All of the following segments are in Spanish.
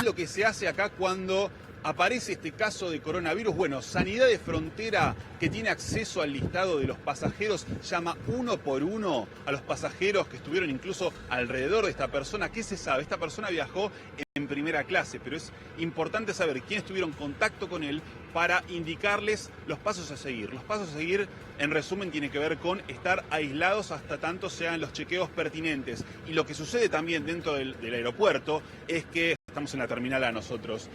es lo que se hace acá cuando aparece este caso de coronavirus? Bueno, Sanidad de Frontera, que tiene acceso al listado de los pasajeros, llama uno por uno a los pasajeros que estuvieron incluso alrededor de esta persona. ¿Qué se sabe? Esta persona viajó en primera clase, pero es importante saber quiénes tuvieron contacto con él para indicarles los pasos a seguir. Los pasos a seguir, en resumen, tiene que ver con estar aislados hasta tanto sean los chequeos pertinentes. Y lo que sucede también dentro del aeropuerto es que estamos en la terminal A nosotros,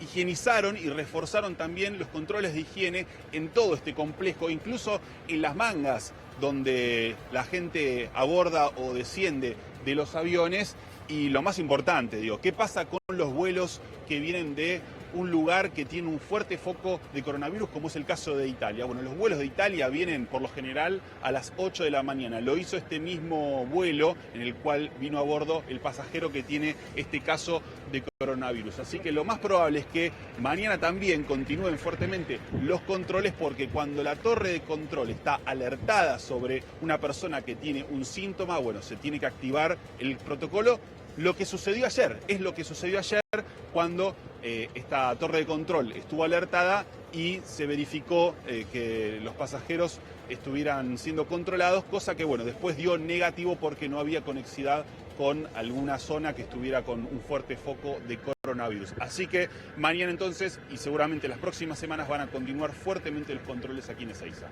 higienizaron y reforzaron también los controles de higiene en todo este complejo, incluso en las mangas donde la gente aborda o desciende de los aviones. Y lo más importante, digo, ¿qué pasa con los vuelos que vienen de un lugar que tiene un fuerte foco de coronavirus, como es el caso de Italia? Bueno, los vuelos de Italia vienen por lo general a las 8 de la mañana. Lo hizo este mismo vuelo en el cual vino a bordo el pasajero que tiene este caso de coronavirus. Así que lo más probable es que mañana también continúen fuertemente los controles, porque cuando la torre de control está alertada sobre una persona que tiene un síntoma, bueno, se tiene que activar el protocolo. Lo que sucedió ayer, es lo que sucedió ayer cuando esta torre de control estuvo alertada y se verificó que los pasajeros estuvieran siendo controlados, cosa que, bueno, después dio negativo porque no había conexidad con alguna zona que estuviera con un fuerte foco de coronavirus. Así que mañana entonces, y seguramente las próximas semanas, van a continuar fuertemente los controles aquí en Ezeiza.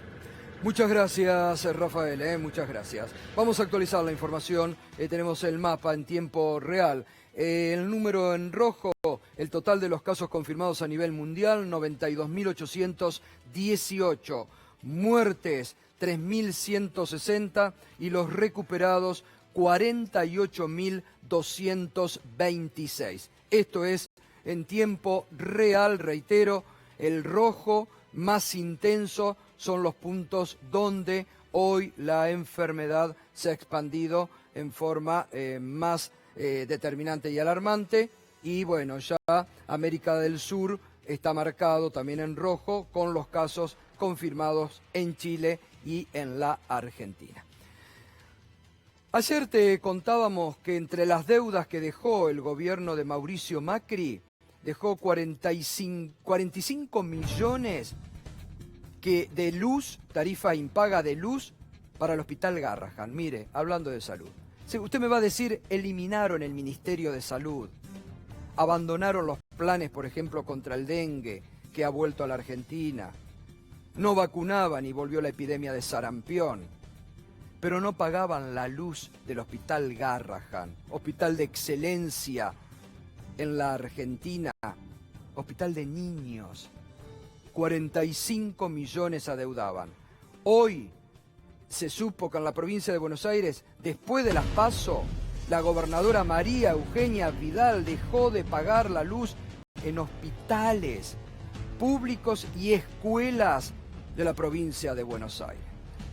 Muchas gracias, Rafael, muchas gracias. Vamos a actualizar la información, tenemos el mapa en tiempo real. El número en rojo, el total de los casos confirmados a nivel mundial, 92.818. Muertes, 3.160. Y los recuperados, 48.226. Esto es en tiempo real, reitero, el rojo más intenso son los puntos donde hoy la enfermedad se ha expandido en forma más determinante y alarmante. Y bueno, ya América del Sur está marcado también en rojo con los casos confirmados en Chile y en la Argentina. Ayer te contábamos que entre las deudas que dejó el gobierno de Mauricio Macri, dejó 45 millones de luz, tarifa impaga de luz para el Hospital Garrahan. Mire, hablando de salud. Usted me va a decir, eliminaron el Ministerio de Salud, abandonaron los planes, por ejemplo, contra el dengue, que ha vuelto a la Argentina, no vacunaban y volvió la epidemia de sarampión, pero no pagaban la luz del Hospital Garrahan, hospital de excelencia en la Argentina, hospital de niños. 45 millones adeudaban. Hoy se supo que en la provincia de Buenos Aires, después de las PASO, la gobernadora María Eugenia Vidal dejó de pagar la luz en hospitales públicos y escuelas de la provincia de Buenos Aires.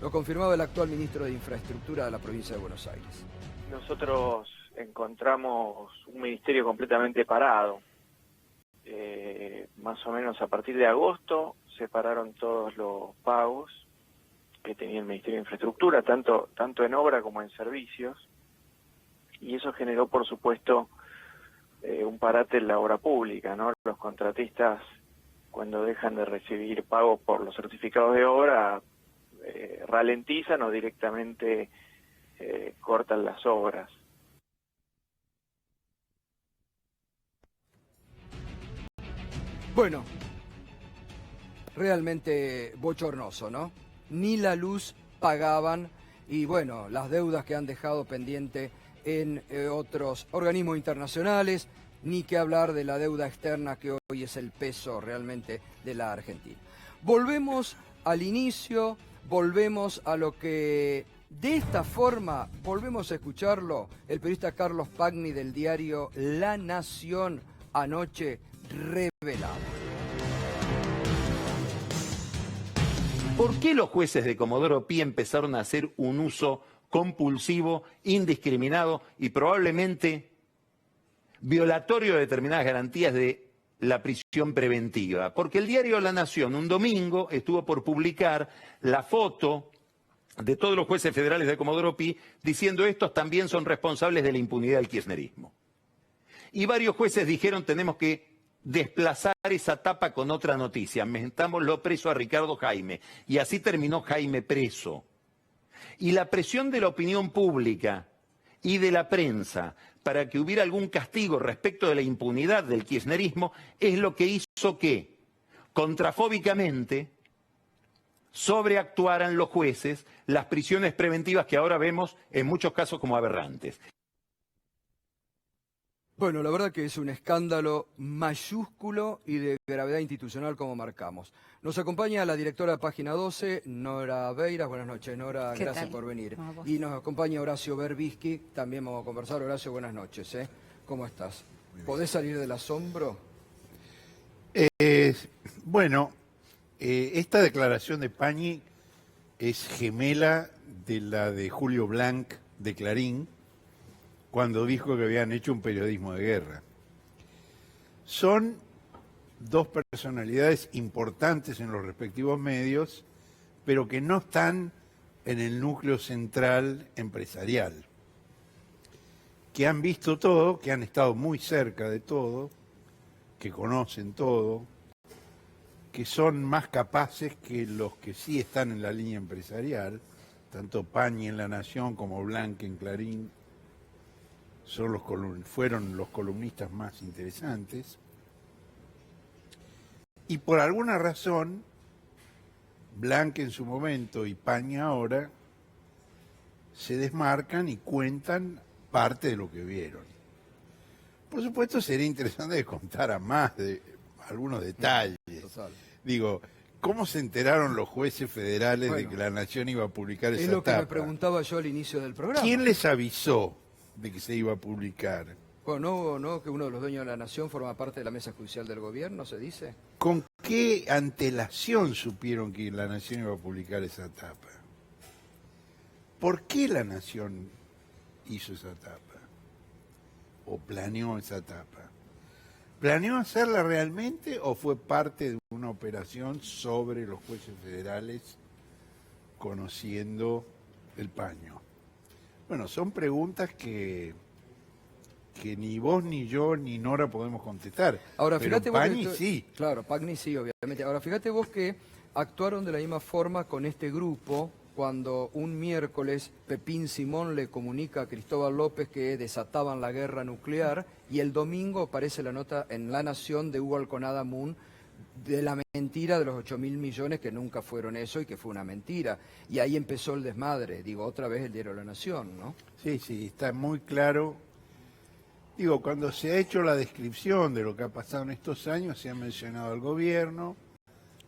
Lo confirmaba el actual ministro de Infraestructura de la provincia de Buenos Aires. Nosotros encontramos un ministerio completamente parado. Más o menos a partir de agosto se pararon todos los pagos que tenía el Ministerio de Infraestructura, tanto en obra como en servicios, y eso generó, por supuesto, un parate en la obra pública, ¿no? Los contratistas, cuando dejan de recibir pagos por los certificados de obra, ralentizan o directamente cortan las obras. Bueno, realmente bochornoso, ¿no? Ni la luz pagaban y bueno, las deudas que han dejado pendiente en otros organismos internacionales, ni que hablar de la deuda externa que hoy es el peso realmente de la Argentina. Volvemos al inicio, volvemos a lo que de esta forma, volvemos a escucharlo, el periodista Carlos Pagni del diario La Nación anoche revelaba. ¿Por qué los jueces de Comodoro Pi empezaron a hacer un uso compulsivo, indiscriminado y probablemente violatorio de determinadas garantías de la prisión preventiva? Porque el diario La Nación un domingo estuvo por publicar la foto de todos los jueces federales de Comodoro Pi diciendo estos también son responsables de la impunidad del kirchnerismo. Y varios jueces dijeron tenemos que desplazar esa tapa con otra noticia. Metámoslo preso a Ricardo Jaime. Y así terminó Jaime preso. Y la presión de la opinión pública y de la prensa para que hubiera algún castigo respecto de la impunidad del kirchnerismo es lo que hizo que, contrafóbicamente, sobreactuaran los jueces las prisiones preventivas que ahora vemos en muchos casos como aberrantes. Bueno, la verdad que es un escándalo mayúsculo y de gravedad institucional como marcamos. Nos acompaña la directora de Página 12, Nora Beiras. Buenas noches, Nora, gracias por venir. Y nos acompaña Horacio Berbisky, también vamos a conversar. Horacio, buenas noches. ¿Cómo estás? ¿Podés salir del asombro? Bueno, esta declaración de Pañi es gemela de la de Julio Blanc de Clarín, cuando dijo que habían hecho un periodismo de guerra. Son dos personalidades importantes en los respectivos medios, pero que no están en el núcleo central empresarial, que han visto todo, que han estado muy cerca de todo, que conocen todo, que son más capaces que los que sí están en la línea empresarial, tanto Pañi en La Nación como Blanc en Clarín, fueron los columnistas más interesantes. Y por alguna razón, Blanc en su momento y Pañi ahora se desmarcan y cuentan parte de lo que vieron. Por supuesto, sería interesante contar a más de algunos detalles. Total. Digo, ¿cómo se enteraron los jueces federales de que La Nación iba a publicar esa tapa? Es lo que me preguntaba yo al inicio del programa. ¿Quién les avisó de que se iba a publicar? Bueno, no, que uno de los dueños de La Nación forma parte de la mesa judicial del gobierno, ¿se dice? ¿Con qué antelación supieron que La Nación iba a publicar esa tapa? ¿Por qué La Nación hizo esa tapa? ¿O planeó esa tapa? ¿Planeó hacerla realmente o fue parte de una operación sobre los jueces federales conociendo el paño? Bueno, son preguntas que ni vos, ni yo, ni Nora podemos contestar. Ahora, pero fíjate Pañi vos que sí. Claro, Pañi sí, obviamente. Ahora, fíjate vos que actuaron de la misma forma con este grupo cuando un miércoles Pepín Simón le comunica a Cristóbal López que desataban la guerra nuclear y el domingo aparece la nota en La Nación de Hugo Alconada Moon de la mentira de los 8.000 millones que nunca fueron eso y que fue una mentira. Y ahí empezó el desmadre, digo, otra vez el diario La Nación, ¿no? Sí, sí, está muy claro. Digo, cuando se ha hecho la descripción de lo que ha pasado en estos años, se ha mencionado al gobierno,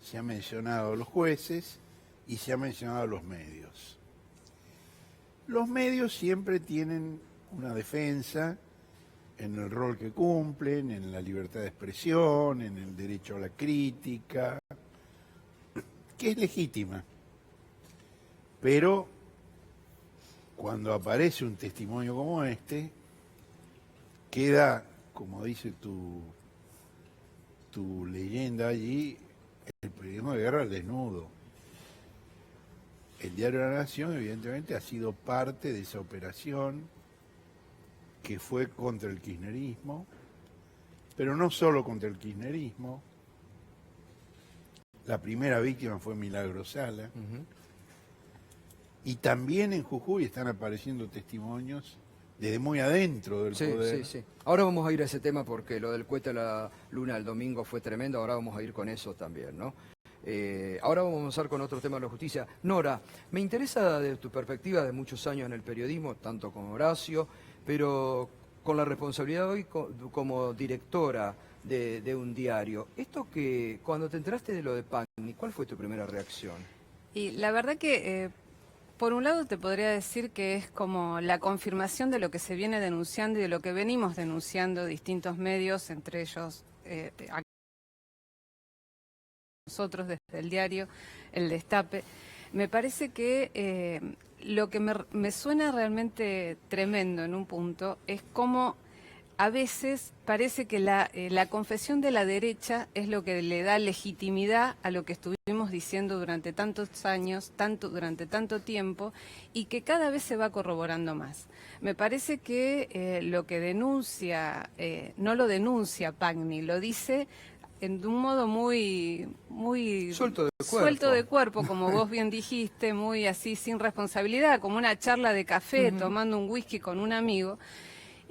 se ha mencionado a los jueces y se ha mencionado a los medios. Los medios siempre tienen una defensa en el rol que cumplen, en la libertad de expresión, en el derecho a la crítica, que es legítima. Pero cuando aparece un testimonio como este, queda, como dice tu leyenda allí, el periodismo de guerra al desnudo. El diario La Nación, evidentemente, ha sido parte de esa operación que fue contra el kirchnerismo, pero no solo contra el kirchnerismo. La primera víctima fue Milagro Sala. Y también en Jujuy están apareciendo testimonios desde muy adentro del poder. Sí. Ahora vamos a ir a ese tema porque lo del cohete a la luna el domingo fue tremendo, ahora vamos a ir con eso también, ¿no? Ahora vamos a avanzar con otro tema de la justicia. Nora, me interesa de tu perspectiva de muchos años en el periodismo, tanto como Horacio, pero con la responsabilidad hoy como directora de un diario. Esto que, cuando te enteraste de lo de Pañi, ¿cuál fue tu primera reacción? Y la verdad que, por un lado te podría decir que es como la confirmación de lo que se viene denunciando y de lo que venimos denunciando distintos medios, entre ellos nosotros desde el diario El Destape. Me parece que lo que me suena realmente tremendo en un punto es cómo a veces parece que la confesión de la derecha es lo que le da legitimidad a lo que estuvimos diciendo durante tantos años, durante tanto tiempo, y que cada vez se va corroborando más. Me parece que lo que denuncia, no lo denuncia Pagni, lo dice de un modo muy suelto de cuerpo, como vos bien dijiste, muy así sin responsabilidad, como una charla de café, tomando un whisky con un amigo.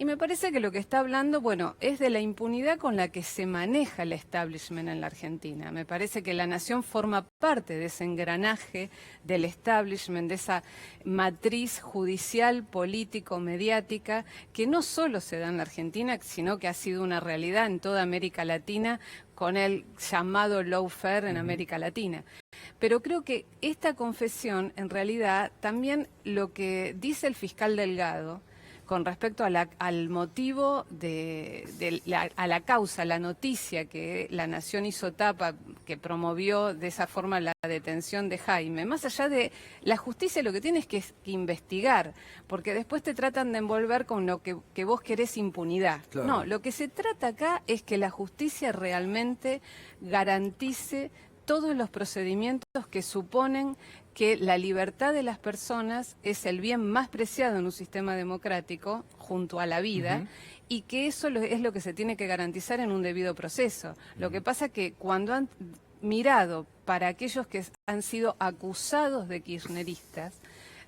Y me parece que lo que está hablando, bueno, es de la impunidad con la que se maneja el establishment en la Argentina. Me parece que la Nación forma parte de ese engranaje del establishment, de esa matriz judicial, político, mediática, que no solo se da en la Argentina, sino que ha sido una realidad en toda América Latina, con el llamado lawfare en América Latina. Pero creo que esta confesión, en realidad, también lo que dice el fiscal Delgado, con respecto al motivo a la causa, la noticia que la Nación hizo tapa, que promovió de esa forma la detención de Jaime, más allá de la justicia, lo que tienes que investigar, porque después te tratan de envolver con lo que vos querés impunidad. Claro. No, lo que se trata acá es que la justicia realmente garantice todos los procedimientos que suponen que la libertad de las personas es el bien más preciado en un sistema democrático junto a la vida, y que eso es lo que se tiene que garantizar en un debido proceso. Lo que pasa que cuando han mirado para aquellos que han sido acusados de kirchneristas,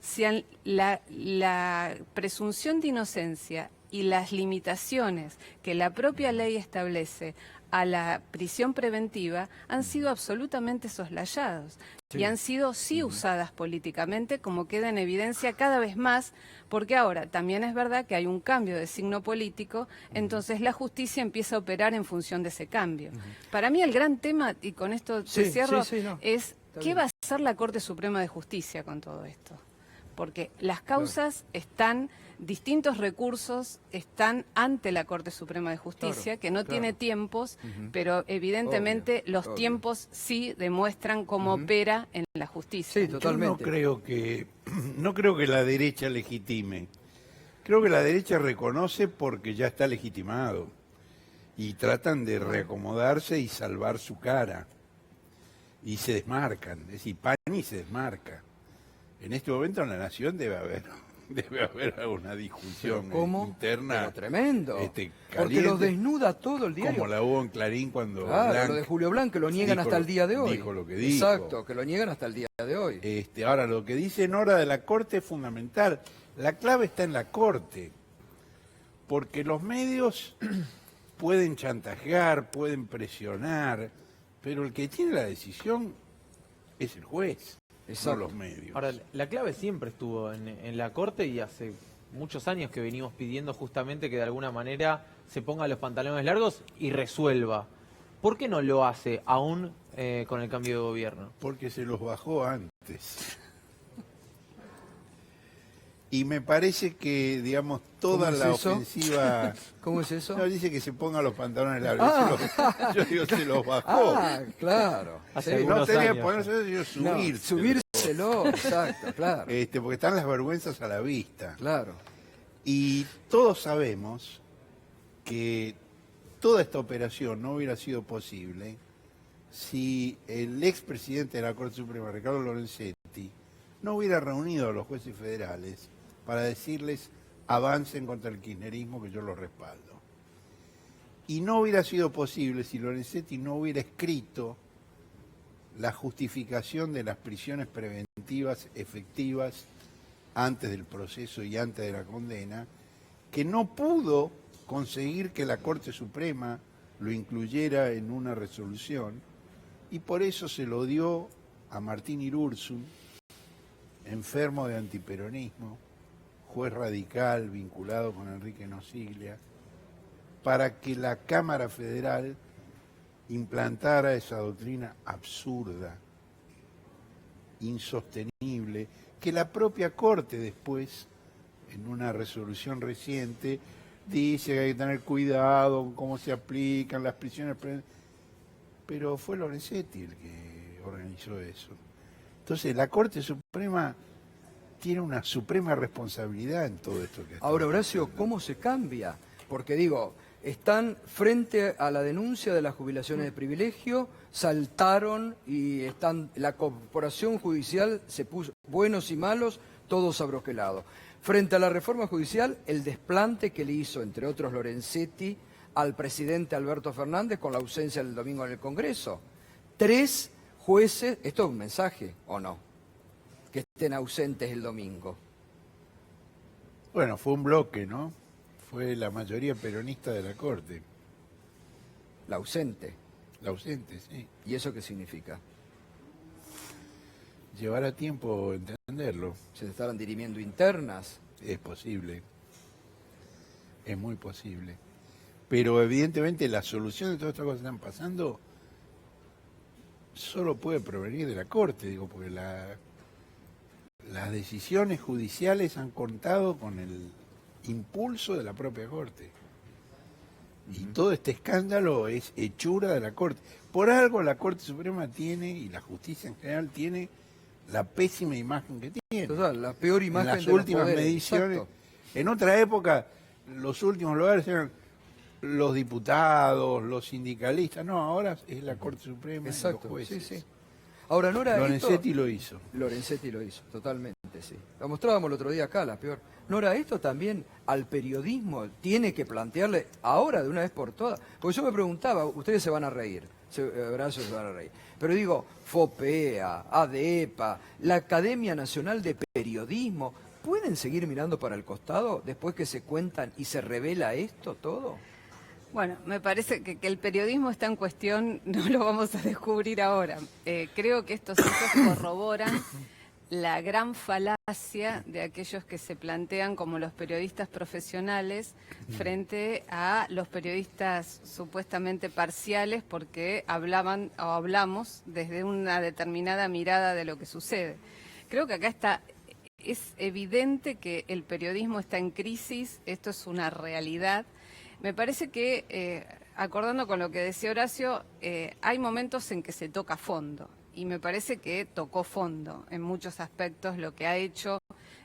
si la presunción de inocencia y las limitaciones que la propia ley establece a la prisión preventiva han sido absolutamente soslayados y han sido sí usadas políticamente, como queda en evidencia cada vez más, porque ahora también es verdad que hay un cambio de signo político, entonces la justicia empieza a operar en función de ese cambio. Para mí el gran tema, y con esto te cierro, es ¿qué va a hacer la Corte Suprema de Justicia con todo esto? Porque las causas están, distintos recursos están ante la Corte Suprema de Justicia, que no tiene tiempos, pero evidentemente los tiempos sí demuestran cómo opera en la justicia. Sí, totalmente. No creo que la derecha legitime. Creo que la derecha reconoce porque ya está legitimado. Y tratan de reacomodarse y salvar su cara. Y se desmarcan. Es decir, Pagni se desmarca. En este momento en la Nación debe haber alguna discusión interna. Pero tremendo. Caliente, porque los desnuda todo el diario. Como la hubo en Clarín cuando lo de Julio Blanc, que lo niegan hasta el día de hoy. Dijo lo que dijo. Exacto, que lo niegan hasta el día de hoy. Ahora, lo que dice Nora de la Corte es fundamental. La clave está en la Corte. Porque los medios pueden chantajear, pueden presionar, pero el que tiene la decisión es el juez. No los medios. Ahora, la clave siempre estuvo en la Corte, y hace muchos años que venimos pidiendo justamente que de alguna manera se ponga los pantalones largos y resuelva. ¿Por qué no lo hace aún con el cambio de gobierno? Porque se los bajó antes. Y me parece que, digamos, toda la ofensiva... ¿Cómo es eso? No, dice que se ponga los pantalones largos. Yo digo, se los bajó. Claro. Hace No tenía que años, ponerse eso, sino subirse. Subírselo, exacto, claro. Porque están las vergüenzas a la vista. Claro. Y todos sabemos que toda esta operación no hubiera sido posible si el expresidente de la Corte Suprema, Ricardo Lorenzetti, no hubiera reunido a los jueces federales para decirles avancen contra el kirchnerismo, que yo los respaldo. Y no hubiera sido posible si Lorenzetti no hubiera escrito la justificación de las prisiones preventivas efectivas antes del proceso y antes de la condena, que no pudo conseguir que la Corte Suprema lo incluyera en una resolución, y por eso se lo dio a Martín Irursun, enfermo de antiperonismo, juez radical vinculado con Enrique Nosiglia, para que la Cámara Federal implantara esa doctrina absurda, insostenible, que la propia Corte después, en una resolución reciente, dice que hay que tener cuidado con cómo se aplican las prisiones preventivas. Pero fue Lorenzetti el que organizó eso. Entonces, la Corte Suprema tiene una suprema responsabilidad en todo esto que está Ahora, Horacio, pasando. ¿cómo se cambia? Porque digo, están frente a la denuncia de las jubilaciones de privilegio, saltaron y la corporación judicial se puso, buenos y malos, todos abroquelados. Frente a la reforma judicial, el desplante que le hizo, entre otros Lorenzetti, al presidente Alberto Fernández con la ausencia del domingo en el Congreso. 3 jueces, esto es un mensaje, ¿o no? Que estén ausentes el domingo. Bueno, fue un bloque, ¿no? Fue la mayoría peronista de la Corte. La ausente. La ausente, sí. ¿Y eso qué significa? Llevará tiempo entenderlo. ¿Se estarán dirimiendo internas? Es posible. Es muy posible. Pero evidentemente la solución de todas estas cosas que están pasando solo puede provenir de la Corte, digo, porque las decisiones judiciales han contado con el impulso de la propia Corte. Y todo este escándalo es hechura de la Corte. Por algo la Corte Suprema tiene, y la justicia en general tiene, la pésima imagen que tiene. Total, la peor imagen en las de los últimas poderes, mediciones. exacto. En otra época, los últimos lugares eran los diputados, los sindicalistas. No, ahora es la Corte Suprema y los Exacto, jueces. sí, sí. Ahora, Nora, Lorenzetti lo hizo. Lorenzetti lo hizo, totalmente, sí. Lo mostrábamos el otro día acá, la peor. Nora, esto también al periodismo tiene que plantearle ahora de una vez por todas. Porque yo me preguntaba, ustedes se van a reír, se van a reír. Pero digo, FOPEA, ADEPA, la Academia Nacional de Periodismo, ¿pueden seguir mirando para el costado después que se cuentan y se revela esto todo? Bueno, me parece que el periodismo está en cuestión, no lo vamos a descubrir ahora. Creo que estos hechos corroboran la gran falacia de aquellos que se plantean como los periodistas profesionales frente a los periodistas supuestamente parciales porque hablaban o hablamos desde una determinada mirada de lo que sucede. Creo que acá es evidente que el periodismo está en crisis, esto es una realidad. Me parece que, acordando con lo que decía Horacio, hay momentos en que se toca fondo. Y me parece que tocó fondo en muchos aspectos lo que ha hecho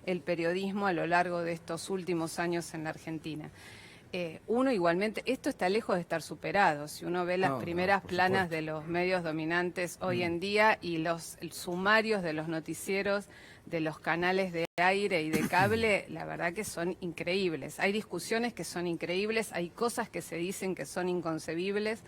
el periodismo a lo largo de estos últimos años en la Argentina. Uno igualmente, esto está lejos de estar superado. Si uno ve las primeras planas supuesto. de los medios dominantes hoy en día y los sumarios de los noticieros, de los canales de aire y de cable, la verdad que son increíbles. Hay discusiones que son increíbles, hay cosas que se dicen que son inconcebibles.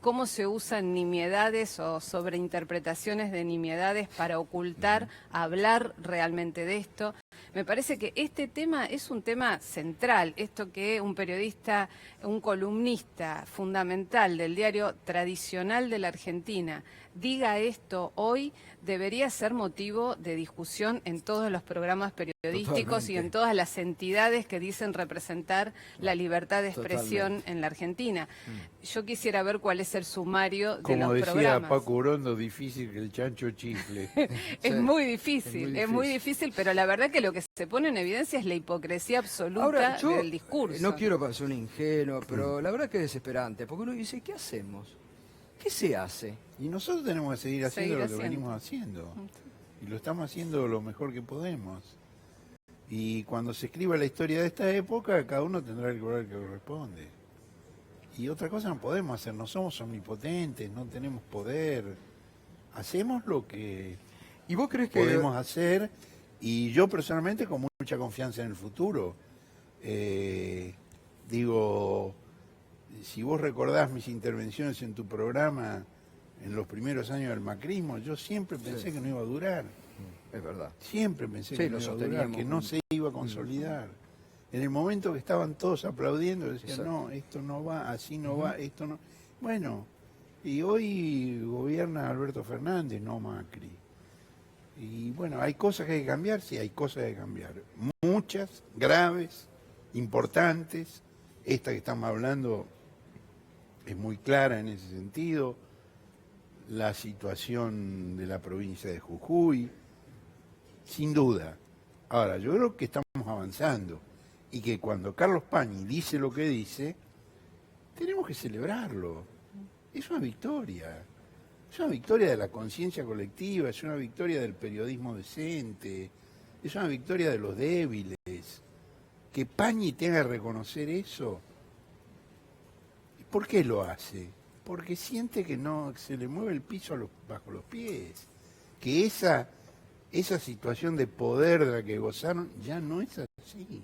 Cómo se usan nimiedades o sobreinterpretaciones de nimiedades para ocultar, hablar realmente de esto. Me parece que este tema es un tema central, esto que un periodista, un columnista fundamental del diario tradicional de la Argentina diga esto hoy, debería ser motivo de discusión en todos los programas periodísticos. Totalmente. Y en todas las entidades que dicen representar la libertad de expresión. Totalmente. En la Argentina. Yo quisiera ver cuál es el sumario de Como los programas. Como decía Paco Urondo, difícil que el chancho chifle. Es muy difícil, pero la verdad que lo que se pone en evidencia es la hipocresía absoluta. Ahora, yo del discurso. No quiero parecer un ingenuo, pero la verdad que es desesperante, porque uno dice, ¿qué hacemos? ¿Qué se hace? Y nosotros tenemos que seguir haciendo lo que venimos haciendo. Y lo estamos haciendo lo mejor que podemos. Y cuando se escriba la historia de esta época, cada uno tendrá el lugar que corresponde. Y otra cosa no podemos hacer, no somos omnipotentes, no tenemos poder. Hacemos lo que ¿Y vos crees que podemos hacer? Y yo personalmente con mucha confianza en el futuro. Digo, si vos recordás mis intervenciones en tu programa en los primeros años del macrismo, yo siempre pensé que no iba a durar. Es verdad. Siempre pensé que no iba a durar, que no se iba a consolidar. En el momento que estaban todos aplaudiendo, decían, no, esto no va, así no va, esto no... Bueno, y hoy gobierna Alberto Fernández, no Macri. Y bueno, hay cosas que hay que cambiar, sí, hay cosas que hay que cambiar. Muchas, graves, importantes. Esta que estamos hablando es muy clara en ese sentido. La situación de la provincia de Jujuy, sin duda. Ahora, yo creo que estamos avanzando y que cuando Carlos Pañi dice lo que dice, tenemos que celebrarlo. Es una victoria. Es una victoria de la conciencia colectiva, es una victoria del periodismo decente, es una victoria de los débiles. Que Pañi tenga que reconocer eso ¿Por qué lo hace? Porque siente que no se le mueve el piso bajo los pies. Que esa situación de poder de la que gozaron ya no es así.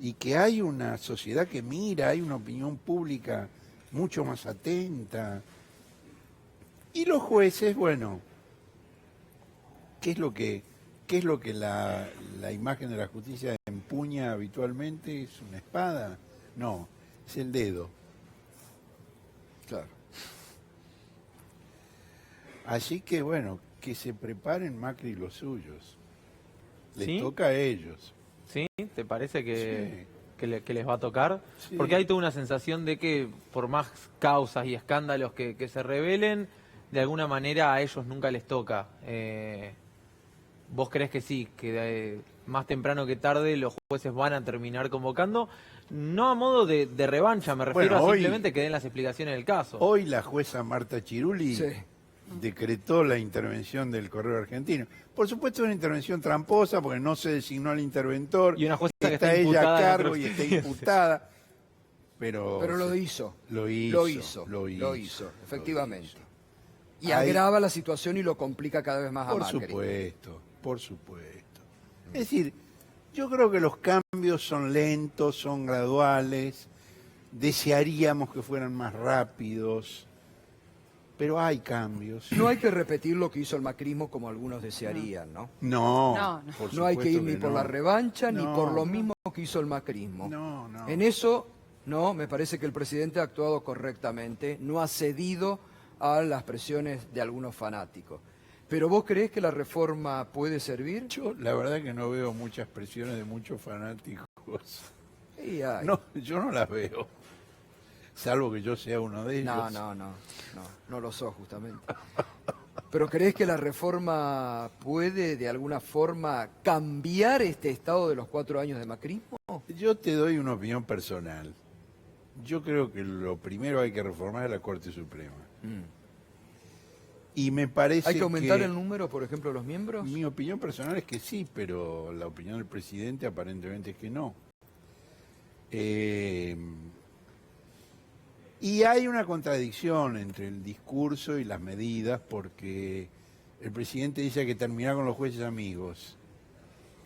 Y que hay una sociedad que mira, hay una opinión pública mucho más atenta. Y los jueces, bueno, ¿qué es lo que la imagen de la justicia empuña habitualmente? ¿Es una espada? No, es el dedo. Claro. Así que bueno, que se preparen Macri y los suyos. Les ¿Sí? toca a ellos. ¿Sí? ¿Te parece que, Sí. que les va a tocar? Sí. Porque hay toda una sensación de que por más causas y escándalos que se revelen, de alguna manera a ellos nunca les toca. ¿Vos crees que sí, que más temprano que tarde los jueces van a terminar convocando? No a modo de revancha, me refiero Bueno, a hoy- simplemente que den las explicaciones del caso. Hoy la jueza Marta Chiruli Sí. decretó la intervención del Correo Argentino. Por supuesto, una intervención tramposa porque no se designó al interventor. Y una jueza que está está ella imputada a en la cargo y está experiencia. imputada. Pero lo hizo. Lo Lo hizo. hizo, efectivamente. hizo. Y Ahí- agrava la situación y lo complica cada vez más a Por Macri. supuesto, por supuesto. Es decir, yo creo que los cambios son lentos, son graduales, desearíamos que fueran más rápidos, pero hay cambios. No hay que repetir lo que hizo el macrismo como algunos desearían, ¿no? No, No, no. por No hay que supuesto ir ni por no. la revancha ni No, por lo no. mismo que hizo el macrismo. No, no. En eso, no, me parece que el presidente ha actuado correctamente, no ha cedido a las presiones de algunos fanáticos. ¿Pero vos creés que la reforma puede servir? Yo la verdad que no veo muchas presiones de muchos fanáticos. Sí, hay. No, yo no las veo. Salvo que yo sea uno de ellos. No lo sos justamente. ¿Pero creés que la reforma puede de alguna forma cambiar este estado de los 4 años de macrismo? Yo te doy una opinión personal. Yo creo que lo primero hay que reformar es la Corte Suprema. Y me parece ¿Hay que aumentar el número, por ejemplo, de los miembros? Mi opinión personal es que sí, pero la opinión del presidente aparentemente es que no. Y hay una contradicción entre el discurso y las medidas, porque el presidente dice que hay que terminar con los jueces amigos.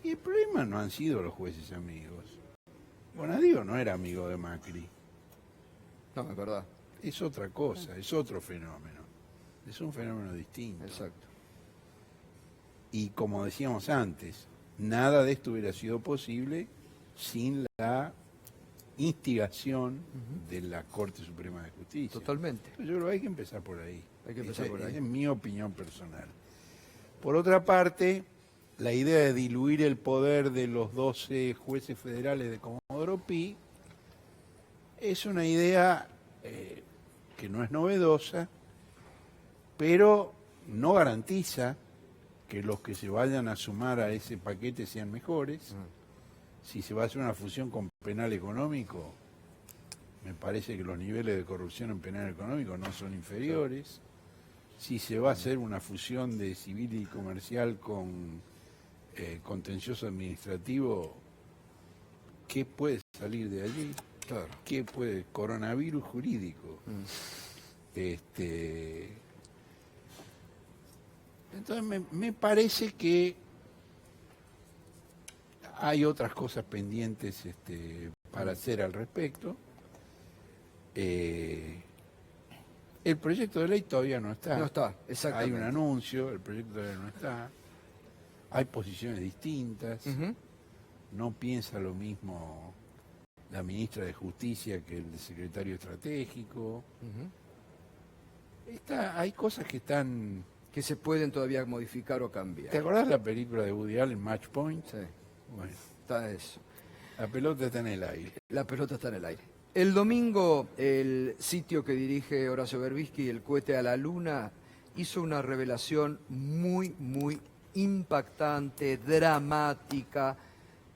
Y el problema no han sido los jueces amigos. Bonadío no era amigo de Macri. No, es verdad. Es otra cosa, es otro fenómeno. Es un fenómeno distinto. Exacto. Y como decíamos antes, nada de esto hubiera sido posible sin la instigación de la Corte Suprema de Justicia. Totalmente. Yo creo que hay que empezar por ahí. Hay que empezar por ahí. Es mi opinión personal. Por otra parte, la idea de diluir el poder de los 12 jueces federales de Comodoro Pi es una idea que no es novedosa, pero no garantiza que los que se vayan a sumar a ese paquete sean mejores. Si se va a hacer una fusión con penal económico, me parece que los niveles de corrupción en penal económico no son inferiores. Si se va a hacer una fusión de civil y comercial con contencioso administrativo, ¿qué puede salir de allí? Claro. ¿Qué puede? Coronavirus jurídico. Entonces me parece que hay otras cosas pendientes para hacer al respecto. El proyecto de ley todavía no está. No está, Hay exactamente. un anuncio, el proyecto de ley no está. Hay posiciones distintas. Ujú. No piensa lo mismo la ministra de Justicia que el secretario estratégico. Hay cosas que están... Que se pueden todavía modificar o cambiar. ¿Te acordás la película de Woody Allen, Match Point? Sí, Bueno, está eso. la pelota está en el aire. La pelota está en el aire. El domingo, el sitio que dirige Horacio Berbisky, El cohete a la luna, hizo una revelación muy, muy impactante, dramática,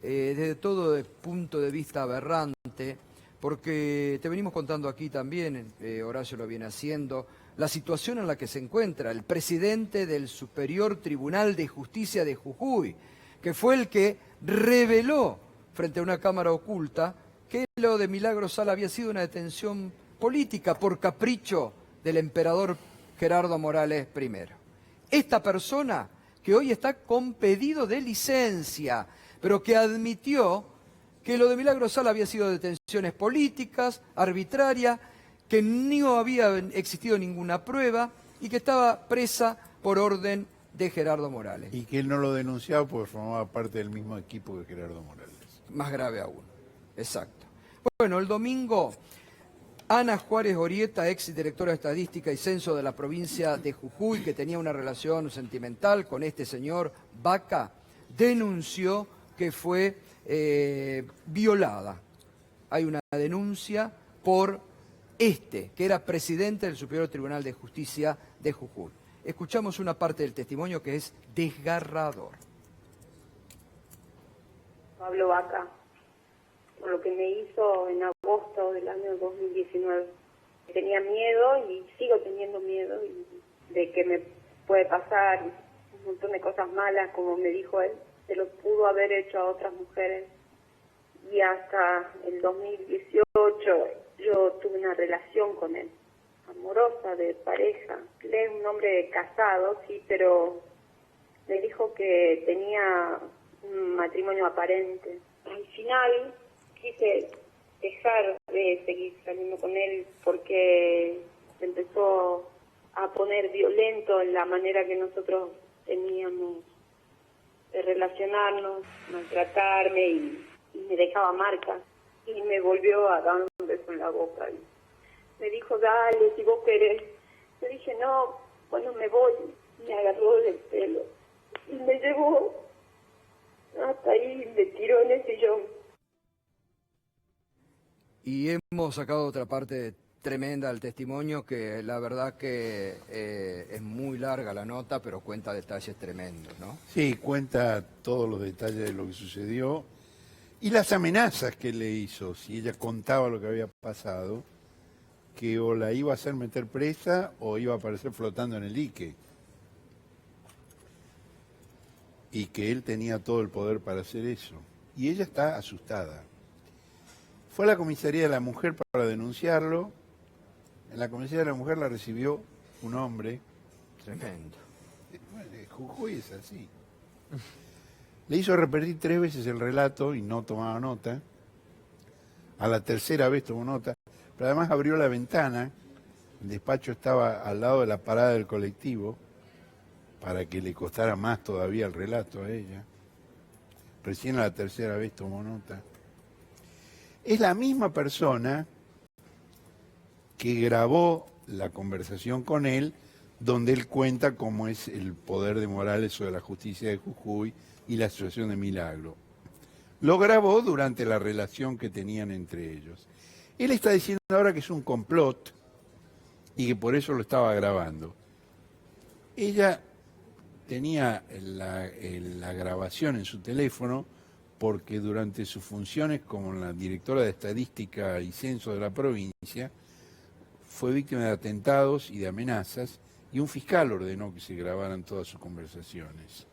desde todo el punto de vista aberrante, porque te venimos contando aquí también, Horacio lo viene haciendo, la situación en la que se encuentra el presidente del Superior Tribunal de Justicia de Jujuy, que fue el que reveló frente a una cámara oculta que lo de Milagro Sala había sido una detención política por capricho del emperador Gerardo Morales I. Esta persona que hoy está con pedido de licencia, pero que admitió que lo de Milagro Sala había sido detenciones políticas, arbitrarias, que no había existido ninguna prueba y que estaba presa por orden de Gerardo Morales. Y que él no lo denunciaba porque formaba parte del mismo equipo que Gerardo Morales. Más grave aún, exacto. Bueno, el domingo, Ana Juárez Orieta, ex directora de Estadística y Censo de la provincia de Jujuy, que tenía una relación sentimental con este señor Vaca, denunció que fue violada. Hay una denuncia por que era presidente del Superior Tribunal de Justicia de Jujuy. Escuchamos una parte del testimonio que es desgarrador. Pablo Vaca, por lo que me hizo en agosto del año 2019. Tenía miedo y sigo teniendo miedo de que me puede pasar un montón de cosas malas, como me dijo él. Se lo pudo haber hecho a otras mujeres. Y hasta el 2018 yo tuve una relación con él, amorosa, de pareja. Él es un hombre casado, sí, pero me dijo que tenía un matrimonio aparente. Al final quise dejar de seguir saliendo con él porque se empezó a poner violento en la manera que nosotros teníamos de relacionarnos, maltratarme y me dejaba marcas. Y me volvió a dar un beso en la boca. Y me dijo, dale, si vos querés. Yo dije, no, bueno, me voy. Me agarró del pelo y me llevó hasta ahí, me tiró en el sillón. Y hemos sacado otra parte tremenda del testimonio, que la verdad que es muy larga la nota, pero cuenta detalles tremendos, ¿no? Sí, cuenta todos los detalles de lo que sucedió y las amenazas que le hizo, si ella contaba lo que había pasado, que o la iba a hacer meter presa o iba a aparecer flotando en el dique. Y que él tenía todo el poder para hacer eso. Y ella está asustada. Fue a la comisaría de la mujer para denunciarlo. En la comisaría de la mujer la recibió un hombre. Tremendo. Bueno, Jujuy es así. Le hizo repetir 3 veces el relato y no tomaba nota. A la tercera vez tomó nota. Pero además abrió la ventana. El despacho estaba al lado de la parada del colectivo para que le costara más todavía el relato a ella. Recién a la tercera vez tomó nota. Es la misma persona que grabó la conversación con él, donde él cuenta cómo es el poder de Morales sobre la justicia de Jujuy y la situación de Milagro. Lo grabó durante la relación que tenían entre ellos. Él está diciendo ahora que es un complot y que por eso lo estaba grabando. Ella tenía la grabación en su teléfono porque durante sus funciones como la directora de Estadística y Censo de la provincia fue víctima de atentados y de amenazas y un fiscal ordenó que se grabaran todas sus conversaciones.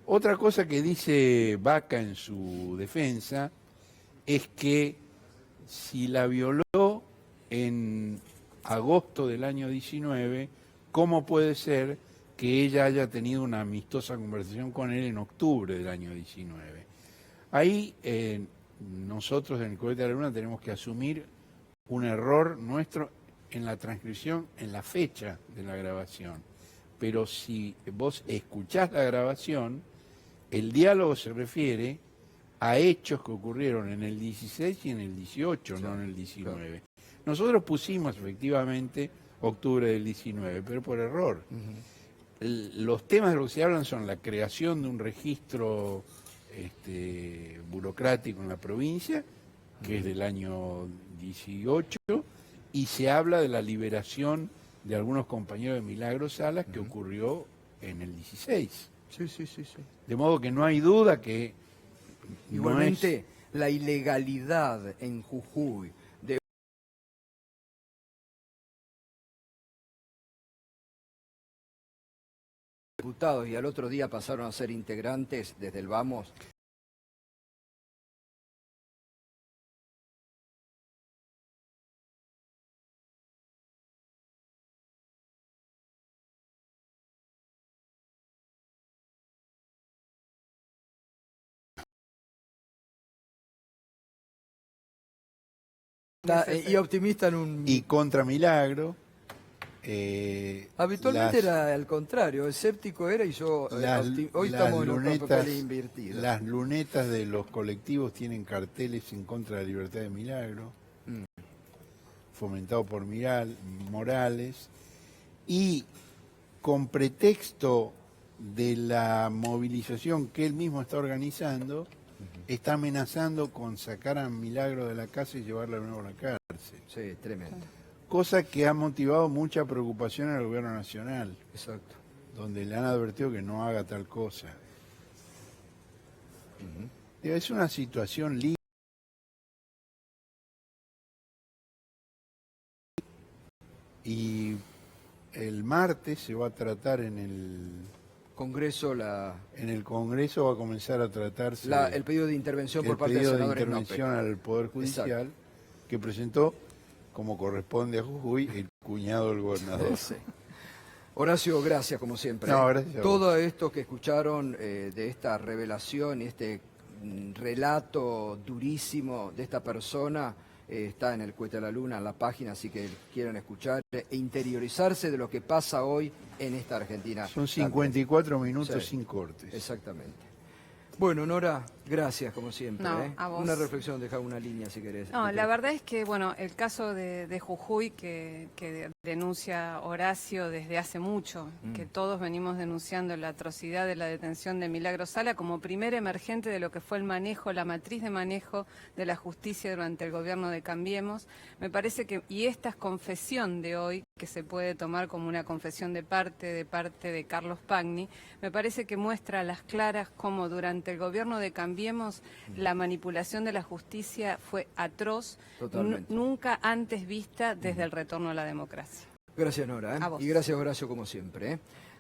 Otra cosa que dice Vaca en su defensa es que si la violó en agosto del año 19, ¿cómo puede ser que ella haya tenido una amistosa conversación con él en octubre del año 19? Ahí nosotros en el Cohete de la Luna tenemos que asumir un error nuestro en la transcripción, en la fecha de la grabación. Pero si vos escuchás la grabación, el diálogo se refiere a hechos que ocurrieron en el 16 y en el 18, sí, no en el 19. Claro. Nosotros pusimos efectivamente octubre del 19, pero por error. Los temas de los que se hablan son la creación de un registro burocrático en la provincia, que es del año 18, y se habla de la liberación de algunos compañeros de Milagro Salas que ocurrió en el 16. Sí. De modo que no hay duda que... Igualmente, no es... la ilegalidad en Jujuy de diputados y al otro día pasaron a ser integrantes desde el Vamos, Y optimista en un... Y contra Milagro. Habitualmente era al contrario, escéptico era y yo... hoy estamos en los papeles invertidos. Las lunetas de los colectivos tienen carteles en contra de la libertad de Milagro, fomentado por Morales, y con pretexto de la movilización que él mismo está organizando, está amenazando con sacar a Milagro de la casa y llevarla de nuevo a la cárcel. Sí, tremendo. Cosa que ha motivado mucha preocupación en el gobierno nacional. Exacto. Donde le han advertido que no haga tal cosa. Es una situación límite. Y el martes se va a tratar en el Congreso en el Congreso va a comenzar a tratarse el pedido de intervención por parte de senadores intervención al Poder Judicial. Exacto. Que presentó, como corresponde a Jujuy, el cuñado del gobernador. Sí. Horacio, gracias como siempre. No, gracias a vos. Todo esto que escucharon de esta revelación y este relato durísimo de esta persona está en el Cohete a la Luna, en la página, así que quieren escuchar e interiorizarse de lo que pasa hoy en esta Argentina. Son 54 minutos Sí, sin cortes. Exactamente. Bueno, Nora, gracias como siempre. No, a vos. Una reflexión, deja una línea si querés. No, la verdad es que, bueno, el caso de Jujuy que denuncia Horacio desde hace mucho, que todos venimos denunciando la atrocidad de la detención de Milagro Sala como primer emergente de lo que fue el manejo, la matriz de manejo de la justicia durante el gobierno de Cambiemos, me parece que, y esta confesión de hoy, que se puede tomar como una confesión de parte de Carlos Pagni, me parece que muestra a las claras cómo durante el gobierno de Cambiemos la manipulación de la justicia fue atroz, nunca antes vista desde el retorno a la democracia. Gracias, Nora. A vos. Y gracias, Horacio, como siempre.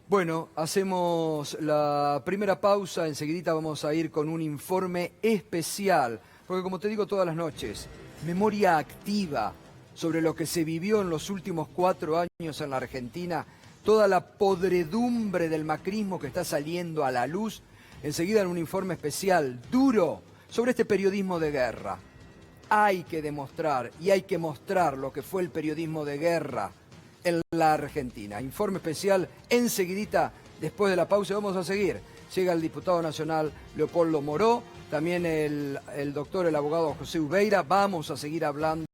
Bueno, hacemos la primera pausa, enseguidita vamos a ir con un informe especial, porque como te digo todas las noches, memoria activa sobre lo que se vivió en los últimos 4 años en la Argentina, toda la podredumbre del macrismo que está saliendo a la luz, enseguida en un informe especial, duro, sobre este periodismo de guerra. Hay que demostrar y hay que mostrar lo que fue el periodismo de guerra en la Argentina. Informe especial enseguidita, después de la pausa, vamos a seguir. Llega el diputado nacional Leopoldo Moró, también el abogado José Ubeira, vamos a seguir hablando